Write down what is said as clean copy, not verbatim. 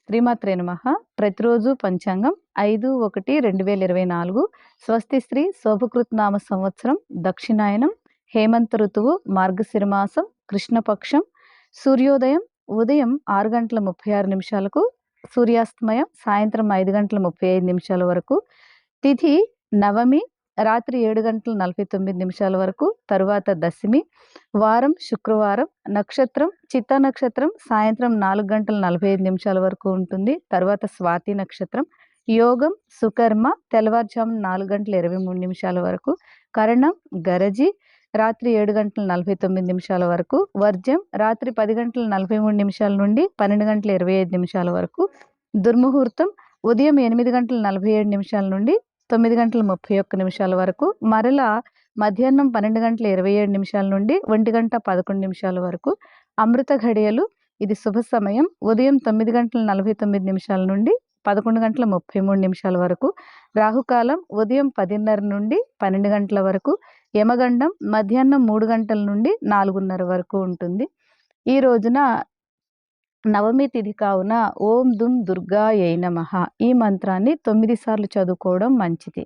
శ్రీమాత్రే నమః. ప్రతిరోజు పంచాంగం 5/1/2024 స్వస్తి శ్రీ శోభకృత్ నామ సంవత్సరం దక్షిణాయనం హేమంత ఋతువు మార్గశిర మాసం కృష్ణపక్షం సూర్యోదయం ఉదయం 6:36 సూర్యాస్తమయం సాయంత్రం 5:35 వరకు తిథి నవమి రాత్రి 7:49 వరకు తరువాత దశమి వారం శుక్రవారం నక్షత్రం చిత్తా నక్షత్రం సాయంత్రం 4:45 వరకు ఉంటుంది. తర్వాత స్వాతి నక్షత్రం యోగం సుకర్మ తెల్లవారుజామున 4:23 వరకు కరణం గరజి రాత్రి 7:49 వరకు వర్జ్యం రాత్రి 10:43 నుండి 12:25 వరకు దుర్ముహూర్తం ఉదయం 8:47 నుండి 9:31 వరకు మరలా మధ్యాహ్నం 12:27 నుండి 1:11 వరకు అమృత ఘడియలు ఇది శుభ సమయం ఉదయం 9:49 నుండి 11:33 వరకు రాహుకాలం ఉదయం 10:30 నుండి 12 గంటల వరకు యమగండం మధ్యాహ్నం 3 గంటల నుండి 4:30 వరకు ఉంటుంది. ఈ రోజున నవమి తిథి కావున ఓం దుమ్ దుర్గాయై నమః ఈ మంత్రాన్ని 9 సార్లు చదువుకోవడం మంచిది.